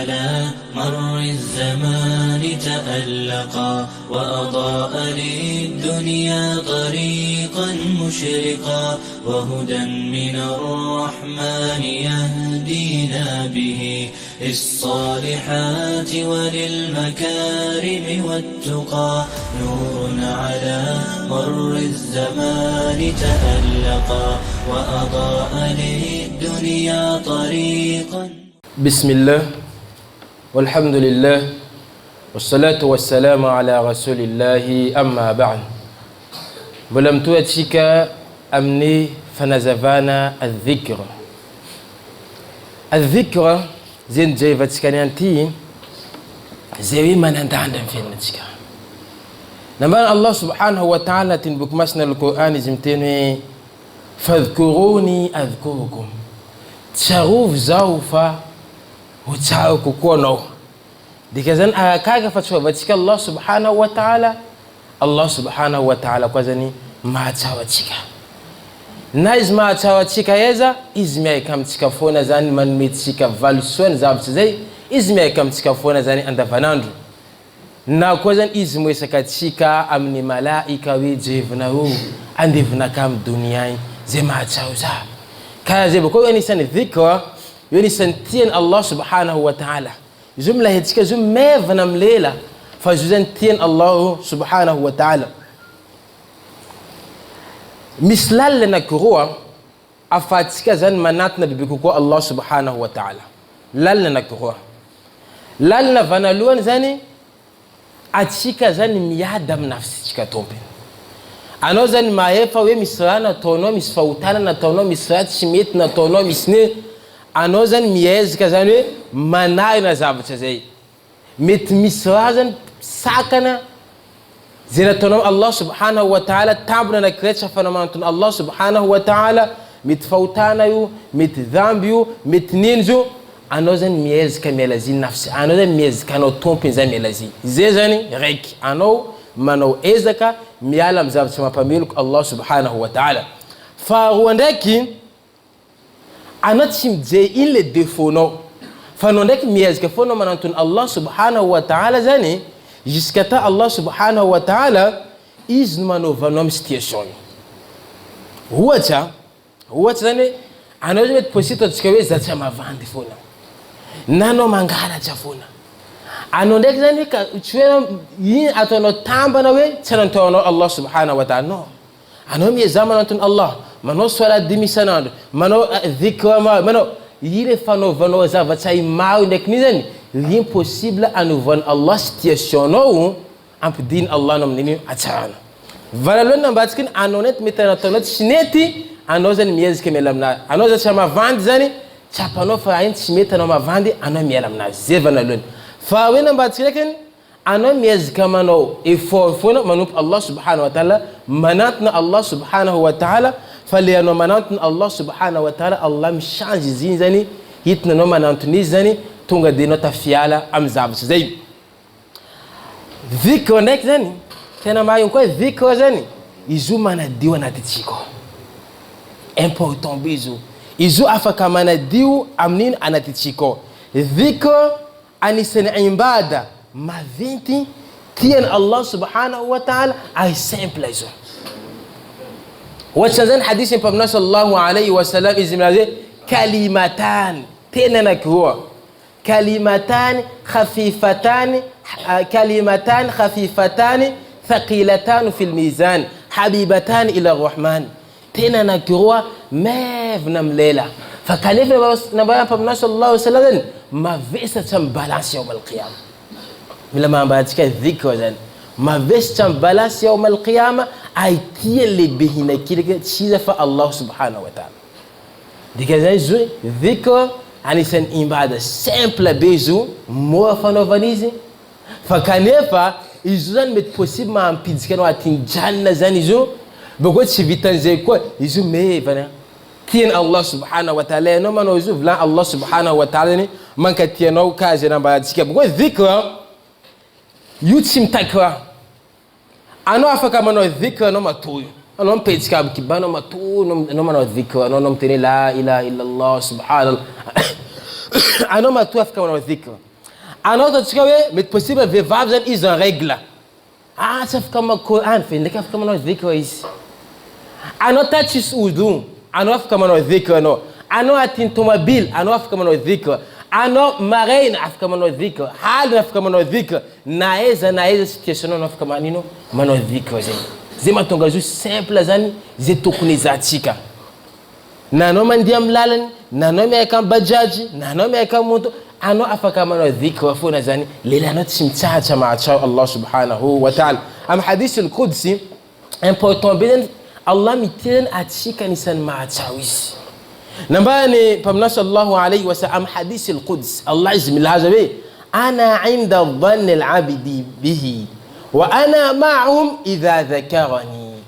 على مر الزمان تألقا وأضاء للدنيا طريقا مشرقا وهدى من الرحمن يهدينا به للصالحات وللمكارم والتقى نور على مر الزمان تألقا وأضاء للدنيا طريقا. بسم الله والحمد لله والصلاة والسلام على رسول الله أما بعد. بلمتواتك أمني فنزفانا الذكر. الذكر زين جيفتك نانتي زي ما نندعنا في النتيجة. نبان الله سبحانه وتعالى تنبك مسنا القرآن زمتيني فاذكروني أذكركم تشاروف زوفا وتشاروكو كونو ديكازن أكاكا فتشوفتك الله سبحانه وتعالى الله سبحانه وتعالى كوزني ما تشاوتك نايز ما تشاوتك يزا إزمي كم تكفونا زاني من ميتشيكا فالسون زابت زي إزمي كم تكفونا زاني أنت فناندو na kwazan izmwe sakatika amni malaika we jevnahu andivna kam duniyai zema chauza kaze bako yani san dhikra yani santien Allah subhanahu wa ta'ala jumla hitika zum mevna mlela fajuzantien Allah subhanahu wa ta'ala mislal na kurua afatika zan manatna bibiko Allah subhanahu wa ta'ala lal na kurua lal na vanaluan zani atshika zani miyadam nafsi chika tombe ano zani maefa we misrana tono misfautana na tono misrat shimit na tono misne ano zani miyez kazani manai na zabta zai mit misrazan sakana zira tono Allah subhanahu wa ta'ala tabna na krecha fanamantun Allah subhanahu wa ta'ala mit fautana yu mit dhambi yu mit ninju ano zan miez kamelazi nafsi ano zan miez kano tompe za melazi zezani rek ano mano ezaka mialam za chama pamilu Allah subhanahu wa ta'ala fa wandaki anatshim je in le defono fa nondaki miez ka fono manantun Allah subhanahu wa ta'ala zani jiskata Allah subhanahu wa ta'ala izmano vanom situation huacha zani ano zan posito tskawe za chama vandi fono nano mangala chafuna anondek zani ka chwena yin atono tamba nawe chanantono Allah subhanahu wa ta'ala no anom ye zamanatun Allah mano swala dimisanando mano dhikra mano yile fano vano za vatai mau nek nizani l'impossible à nous voir Allah situation no ampdin Allah nom nini achana valalo nambatskin anonet mitanatonot shineti anozan miez kemelamna anoza chama vand zani chapano fa int simeta no mavandi ano mielam na zevana lon fa wena mbatsireken ano miez kama no ifo manup Allah subhanahu wa ta'ala manatna Allah subhanahu wa ta'ala faliano manatna Allah subhanahu wa ta'ala Allah mshanji zinzani hitna no manantuni zani tunga dino tafiala amzab zai dhikr nek zani tena mayon kwa dhikr zani izuma na diwa na titiko important bizu izu afaka manadiu amnin anatichiko dhikr anisen ibada mavinti tien Allah subhanahu wa ta'ala ay simple izu wachazan hadithi pamna sallallahu alayhi wa sallam izimlaze kalimatan tena nakwa kalimatan khafifatan thaqilatan fil mizan habibatan ila ar-rahman tena nakwa mevna mlela fakalifa nabaya pamna sallallahu alayhi wasallam ma vesta tam balance yawm al-qiyamah mila ma batika dhikra zan ma vesta tam balance yawm al-qiyamah ay tiele behina kirga chiza fa Allah subhanahu wa ta'ala dikazan zu dhikra anisan ibada simple bezu mo fanovanizi fakalifa izuzan met possible ma ampidikano atin janna zanizo بقول شبيتان زي كو يزو مي فانا تين الله سبحانه وتعالى نو ما نوزو لا الله سبحانه وتعالى من كتينو كازنا بعد شيء بقول ذكر يوتشم تكوا انا افكا ما نو ذكر نو ما توي انا مبيتش كاب كبانو ما تو نو ما نو ذكر نو تني لا اله الا الله سبحان الله انا ما تو افكا ما نو ذكر anao ataontsika hoe mety possible vehivavy zany izy en règle tsy afaka mamaky Coran fe ndraiky afaka manao dhikra izy anao ta tsisy oudou anao afaka manao dhikra anao atiny tomobile anao afaka manao dhikra anao maraina afaka manao dhikra halina afaka manao dhikra na aiza situation anao afaka manino manao dhikra zay mahatonga azy io simple zany zay tokony izahantsika na anao mandeha amin'ny lalany na anao miaraka amin'ny bajaji na anao miaraka amin'ny moto anao afaka manao dhikra foana zany lelanao tsy mitsahatra mahatsao Allah subhanahu wa ta'ala amin'ny hadith al-Qudsi important be zany Allah miteny atsika anisan'ny mahatsao izy nambany mpamina sallallahu alayhi wa sallam hadith al-Quds Allah izy milaza hoe ana inda dhanni al-abdi bihi wa ana ma'ahum idha dhakarani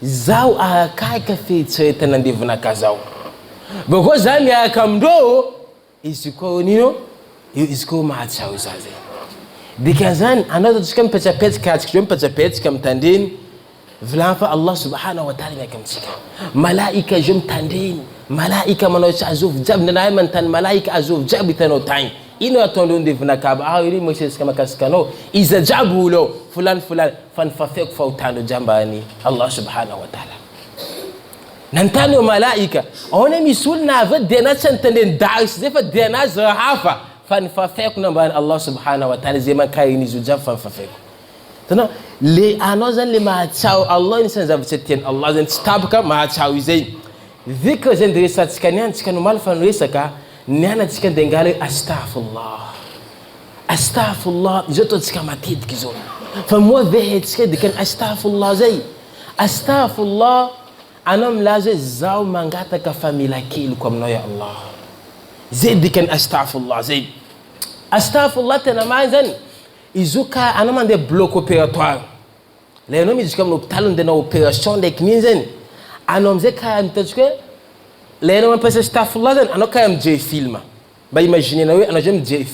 zao akaka feitseretana andevonaka zao boko za miaraka amindreo izy koa nino izy koa mahatsao izy zay dikan'izany anao ataontsika mipetsapetsika atsika mipetsapetsika mitandreny vilany fa Allah subhanahu wa ta'ala miaraka amintsika malaika zio mitandreny malaika manao azovy jiaby nanahy manontany malaika azovy jiaby hitanao tagny ino ataondreo ndevonakaba iny moisesika makasika anao iza jiaby olo fulany fa nifafeko fa hotandreo jiambany Allah subhanahu wa ta'ala nanontany eo malaika ahoana misy olona avy dia anazy tsy nitandreny darisy zay fa dia anazy raha hafa fa nifafeko nambany Allah subhanahu wa ta'ala zay mankarin'izy io jiaby fa nifafeko tanao le anao zany le mahatsao Allah inisan'ny zavatsy tiany Allah zany tsy tapaka mahatsao izay dhikra zany de resantsika niany tsika nomaly fa niresaka nianatsika de angala hoe astafurlah izao ataontsika matetiky izao fa moa vehetsika dikany astafurlah zay astafurlah anao milaza hoe zaho mangataka famila keliko aminao ya Allah zay dikany astafurlah zay astafurlah tena mariny zany izy io ka anao mandeha bloc opératoire la anao miditsika amin'ny hôpital nde anao opération ndraiky niny zany anao amizay karaha mitatsika hoe la anao mampiasa astafurlah zany anao karaha mijery film mba imagine anao hoe anao zay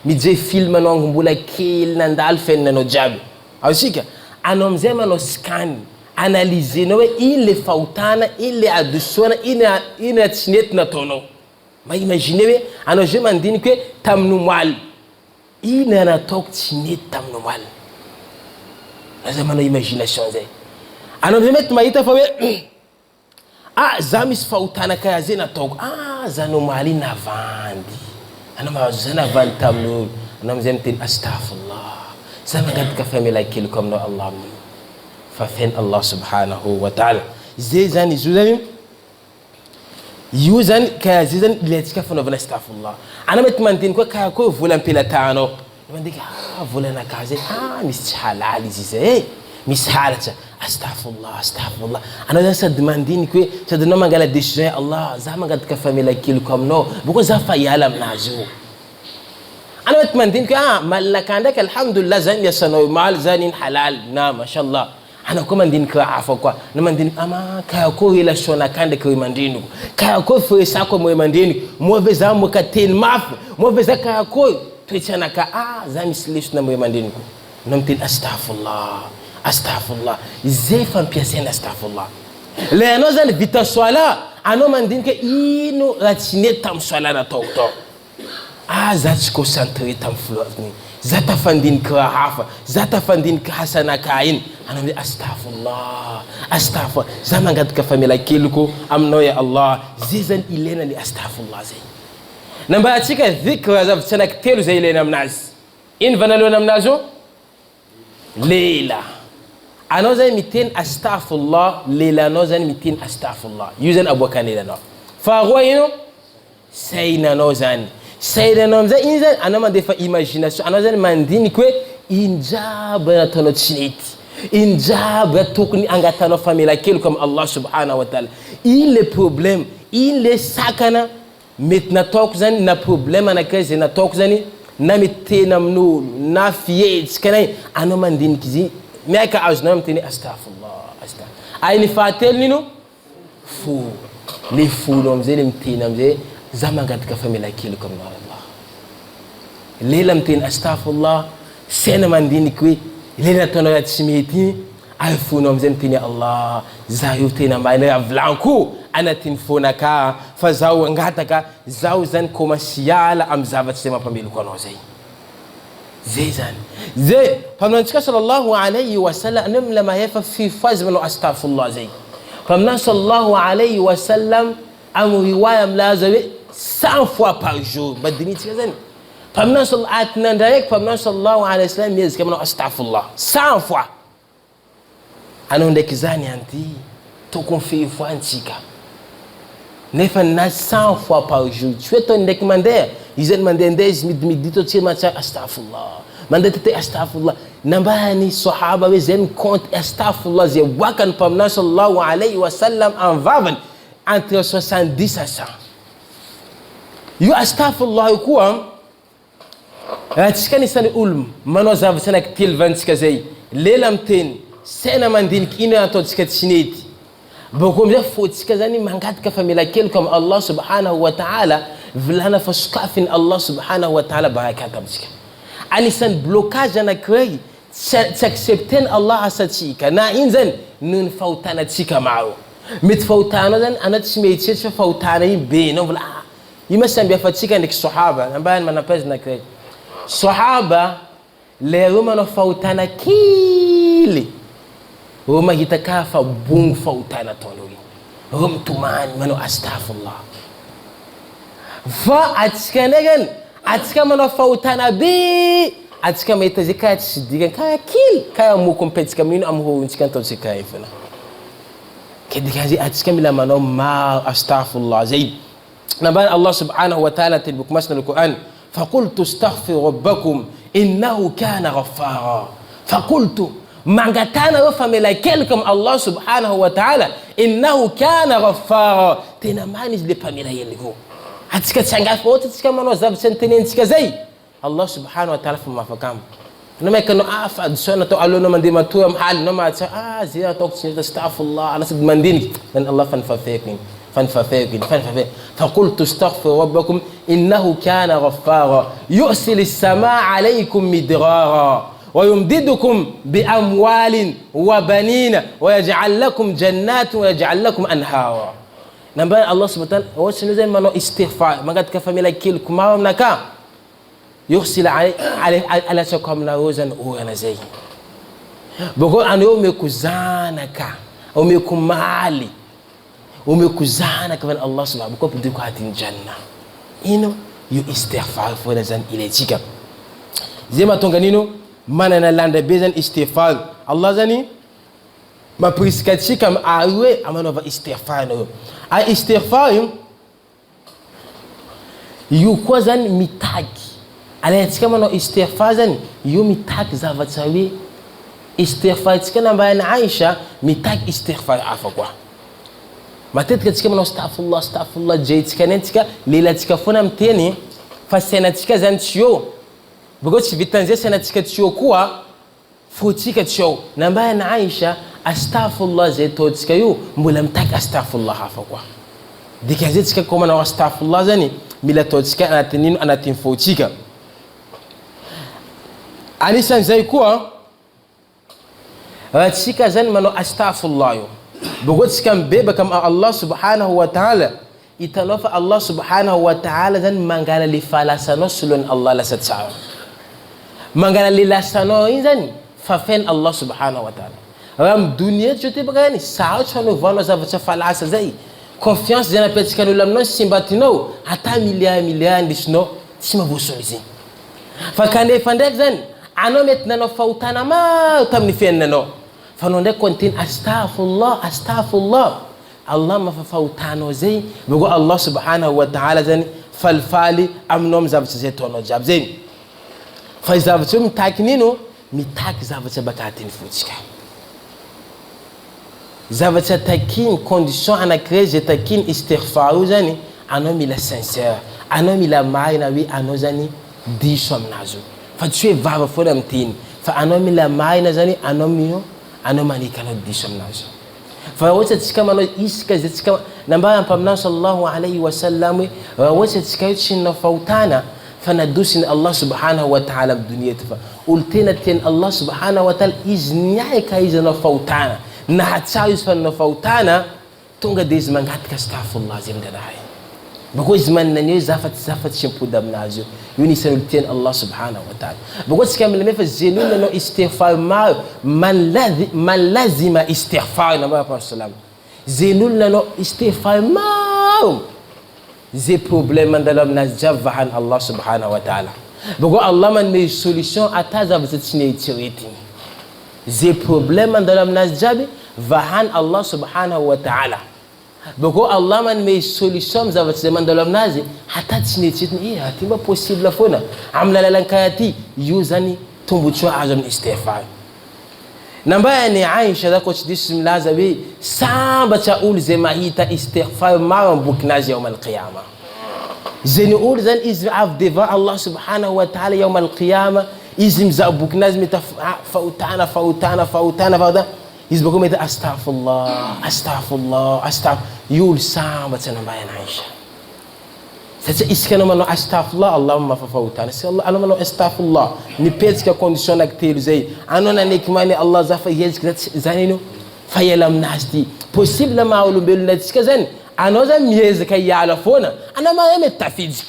mijery film anao angombola kely nandalo fiainanao jiaby azosika anao amizay manao scan analysenao hoe ino le fahotana ino le adosoana ino tsy nety nataonao mba imagine hoe anao zay mandiniky hoe tamin'omaly ino nataoko tsy nety tamin'omaly aza manao imagination zay anao amizay mety mahita fa hoe za misy fahotana karaha zay nataoko zany omaly iny navandy anao mahazo zay navandy tamin'olo anao amizay miteny astafurlah za mangataka famela-keliko aminao Allah amin'io fa fiainy Allah subhanahu wa ta'ala zay zany izy io zany io zany karaha zay zany ilayntsika fanaovana astafurlah anao mety mandiny koa karaha koa vola ampelantanao mandiky volanakahy zay misy tsy halaly izy zay misy halatra astafurlah anao zany sady mandiniky hoe sady anao mangala décision Allah za mangataka famela-keliko aminao boko za fa hiala aminazy io anao mety mandiniky hoe malinaka ndraiky alhamdulillah zany miasanao maly zany iny halal na mashallah anao koa mandiniky raha hafa koa na mandiniky karaha koa relation nakay ndraiky ray mandreniko karaha koa firesako amy ray mandreniko moa ve za moka teny mafy moa ve za karaha koa toetsy anaka za misy lesona amy ray mandreniko anao miteny astafurlah zay fampiasaina astafurlah le anao zany vita soala anao mandiniky ino raha tsy nety tamin'ny soala nataoko tao za tsy concentré tamin'ny floaviny za tafandiniky raha hafa za tafandiniky hasanaka iny anao amizay astafurlah za mangataka famela-keliko aminao ya Allah zay zany ilaina le astafurlah zay namba atsika dhikra zavatra anaky telo zay ilaina aminazy ino vanaloana aminazy io lela anao zany miteny astafurlah lelanao zany miteny astafurlah io zany aboakany lelanao faharoa ino sainanao zany sainanao amizay iny zany anao mandefa imagination anao zany mandiniky hoe injaby nataonao tsy nety injaby tokony angatanao famela-keliko amy Allah subhanahu wa ta'ala iny le problème iny le sakana mety nataoko zany na problème anakay zay nataoko zany na mety tena amin'olo na fihetsika nay anao mandiniky izy miaka azonao miteny astafurlah ny fahatelo nino fo le fonao amizay le miteny amizay za mangataka famela-keliko aminao Allah lela miteny astafurlah saina mandiniky hoe le nataonao raha tsy mety iny fonao amizay miteny Allah za io tena mbainy raha vilanko anatin'ny fonaka fa zaho angataka zaho zany komasiala amy zavatsy zay mampameloko anao zay zay zany zay mpaminantsika sallallahu alayhi wa sallam anao la mahefa fifoazy manao astafurlah zay mpaminany sallallahu alayhi wa sallam amin'ny riwaya milaza hoe 100 fois par jour mba dinitsika zany mpaminany atinandraiky mpaminany sallallahu alayhi wa sallam miezaka manao astafurlah 100 fois anao ndraiky zany anty tokony fifoantsika nefa na 100 fois par jour tsy hoe tao ndraiky mandeha izy zany mandehandeha izy midimidi to tsy mahatsara astafurlah mandeha tete astafurlah nambany sahaba hoe zay micompte astafurlah zay boakany mpaminany sallallahu alayhi wa sallam en vavany entre 70 à 100 io astafurlah io koa atsika nisany olo manao zavatsy anaky vantsika zay lela miteny sena mandiniky ino ataotsika tsy nety boko amizay fotsika zany mangataka famela kely comme Allah subhanahu wa ta'ala vilana fa sokafin Allah subhanahu wa ta'ala barakata amitsika anisan'ny blocage anankiray tsy accepten Allah asatsika na iny zany noho ny fahotanatsika maro mety fahotanao zany anao tsy mihetsitsy fa fahotana iny be anao vola io ma samby hafatsika ndraiky sahaba nambany manam-pahaza anankiray sahaba le reo manao fahotana kily reo mahita ka fa bongo fahotana ataonao iny reo mitomany manao astafurlah fa atsika ndraikany atsika manao fahotana be atsika mahita zay ka tsy dikany ka kily ka moko mipetsika amin'ino amin'ny horontsika ataotsika ifana kedikazay atsika mila manao maro astafurlah zay nambany Allah subhanahu wa ta'ala teny boky masina al-Qur'an faqultu astaghfiru rabbakum innahu kana ghaffara faqultu mangatana reo famela kely comme Allah subhanahu wa ta'ala innahu kana ghaffara tena many izy le mpamela ely atsika tsy angafa ohatsy atsika manao zavatsy nytenentsika zay Allah subhanahu wa ta'ala fa mafakamo no maika no fa addition atao alona mandeha matoy am haly no mahatsa zay ataoko tsy nety astafurlah ana sady mandiniky zany Allah fanifafeko iny فقلت استغفروا ربكم إنه كان غفارا يرسل السماء عليكم مدرارا ويمددكم بأموال وبنين ويجعل لكم جنات ويجعل لكم أنهارا نبأ الله سبحانه وتعالى هو شنو زي ما نو استغفار ما قد كفى لك كلكم ما منك يرسل على شكم نروزا أورنا زي بقول أن يوم يكوزانك أو يكون مالي umekuzana kwa Allah subhanahu wa ta'ala kwa hatin janna ino yu istighfar fo zan iletika zema tonga nino mana na landa bezan istighfar Allah zani mapriskatika awe amanova istighfar no a istighfar yu kwa zan mitaki alayetika mano istighfar zan yu mitaki zavatsawi istighfar tika namba na Aisha mitaki istighfar afa kwa matetika tsika manao astafurlah jaytsika nentsika lelantsika foana miteny fa sainatsika zany tsy eo boko tsy vitan'izay sainatsika tsy eo koa fotsika tsy eo nambana Aisha astafurlah zay ataotsika io mbola mitaky astafurlah hafa koa dikan'izay tsika koa manao astafurlah zany mila ataotsika anatin'ino anatin'ny fotsika anisan'izay koa rahatsika zany manao astafurlah io بقولش كم بيبا كم الله سبحانه وتعالى يتنافى الله سبحانه وتعالى ذن من قال لي فلا سنسلن الله لستسعى من قال لي لا سنوين ففين الله سبحانه وتعالى رام دنيا جوتي بغاني ساعات شنو فانا زافت فلا زي confiance زي بيتش كانوا لم نسيمباتينو حتى مليار ديشنو تسمى بوسوليزي فكان يفندك ذن أنا متنا نفوتنا ما تمني فين نو فنونده كونتين استغفر الله ما فوتانو زي بقول الله سبحانه وتعالى زين فالفالي امنوم زابت زي تونو جاب زين فايزابتم تاكنينو ميتاك زابت بكاتين فوتشكا زابت تاكين كونديسيون انا كريج تاكين استغفار زاني انو ميلا سانسير انو ميلا ماينا وي انو زاني ديشوم نازو فتشوي فافا فودامتين فانو ميلا ماينا زاني انو ميو أنا ماني كانوا ديشم ناس فوجدت كما لو إسكت كما نبأ بمن صلى الله عليه وسلم وجدت كيتشن فوتانا فندوسن الله سبحانه وتعالى بدنيا قلتنا تين الله سبحانه وتعالى إذنيا كايزن فوتانا نحتساوس فن فوتانا تونغ ديز من قد كاستغفر الله زين داي Because man nanyo zafat shimpuda mnazo. Yuni sanultien Allah subhanahu wa ta'ala. Because kamil mefa zenu nano istighfar man lazima istighfar na Muhammad sallam. Zenu nano istighfar ze problem dalam nazjavahan Allah subhanahu wa ta'ala. Because Allah man me solution ataza vzetine tireti. Ze problem dalam nazjabi vahan Allah subhanahu wa ta'ala. Because Allah man me solution za vtsema dalam nazi hata tine titni hatiba possible fona amla lalankati yuzani tumbuchwa azam istighfar. Nambaya ni Aisha da coach bismillah zabi samba cha ul zemahita istighfar ma buknazi yawm al-qiyamah. Zeni ul zan izaf devant Allah subhanahu wa ta'ala yawm al-qiyamah izim za buknazi fautana izbakum ita astaghfirullah yul samba cha nambaya na Aisha. Sasa iskana mano astafurlah Allahumma fafautana se Allah ana mano astafurlah ni petska condition ak telu zai anona nekmani Allah zafa yezka zanino fayalam nasdi possible ma ulum belu natska zan anoza miezka yala fona ana ma yamet tafizik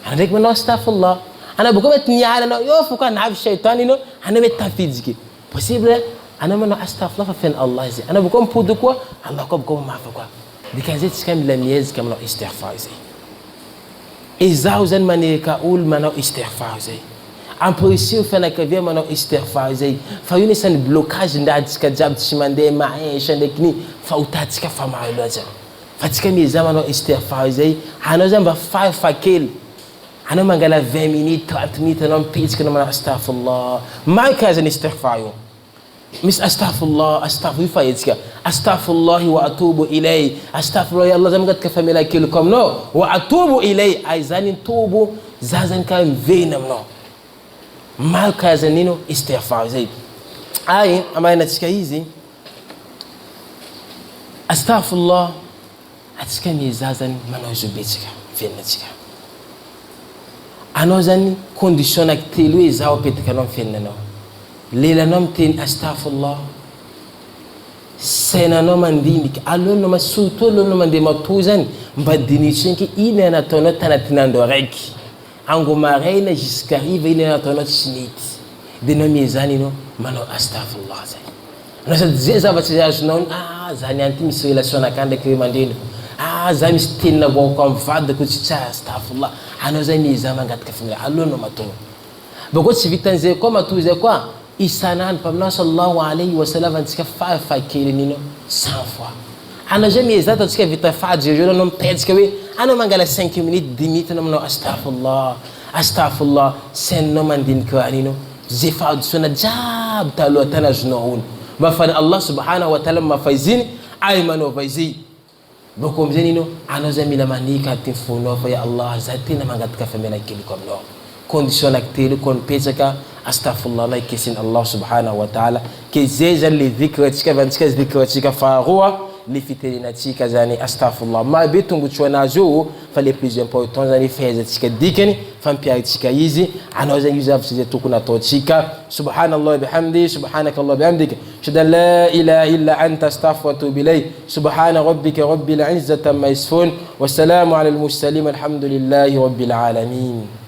ana nek mano astafurlah ana bukomet nyala no yofu kan hab shaytanino ana met tafizik possible ana mano astafurlah fa fen Allah zai ana bukom pudu ko Allah ko bukom ma fa ko dikazet skam la miezka mano istighfar zai izawzan maneka ul mano istighfar zai ampressio fana ka via mano istighfar zai fa yuni san blocage ndadska jab tshimande maisha ndekni fa utatka fa maulaja fatika mi zamano istighfar zai hano zamba fa fakil hano mangala 20 minutes 30 minutes non page kana mano astaghfirullah ma ka zan istighfar yo mis astaghfirullah fayetka astaghfirullah wa atubu ilay astaghfirullah ya Allah zamgat ka famila kilkom no wa atubu ilay aizanin tubu zazan kan venam no mal kazanino istighfar zai ai amaina tika hizi astaghfirullah atika mi zazan manozo betika fenatika anozani condition ak telu zao petika non fenno lela nom tin astaghfirullah sena no mandini allo no masuto lo no mande matuzan mbadini chinki ine na tono tanatinando reki ango marena jusqu'arrive ine na tono chinit de no mizani no mano astaghfirullah zai no sa zeza batija non zani antim so relation akande ke mandino zami stinna bo kom fad ko chicha astaghfirullah ano zami zama ngat ka famila allo no mato bogo civitanze ko matuze kwa isanan pamna sallallahu alayhi wa sallam antika fa kilinino 100 fois ana jamais exata tika vita fa je non pede que ana mangala 5 minutes 10 minutes no astaghfirullah sen no mandin ko anino zifa suna jab talo tanajnoun ma fa Allah subhanahu wa ta'ala ma faizin aymano faizi bokom zenino ana zami la manika tifuno fa ya Allah zatina mangat ka famela kilikom no condition actele kon pezaka astaghfirullah la kesin Allah subhanahu wa ta'ala ke zeja li dhikra tika vantika dhikra tika farua li fitelina tika zani astaghfirullah ma bitungu chwanazo fale plus important zani feza tika dikeni fampia tika hizi anaweza yuza fsize tukuna tochika subhanallah bihamdi subhanakallah bihamdika shada la ilaha illa anta astaghfiruka wa atubu ilayk subhana rabbika rabbil izzati amma yasifun wassalamu ala al mursalin alhamdulillahi rabbil alamin.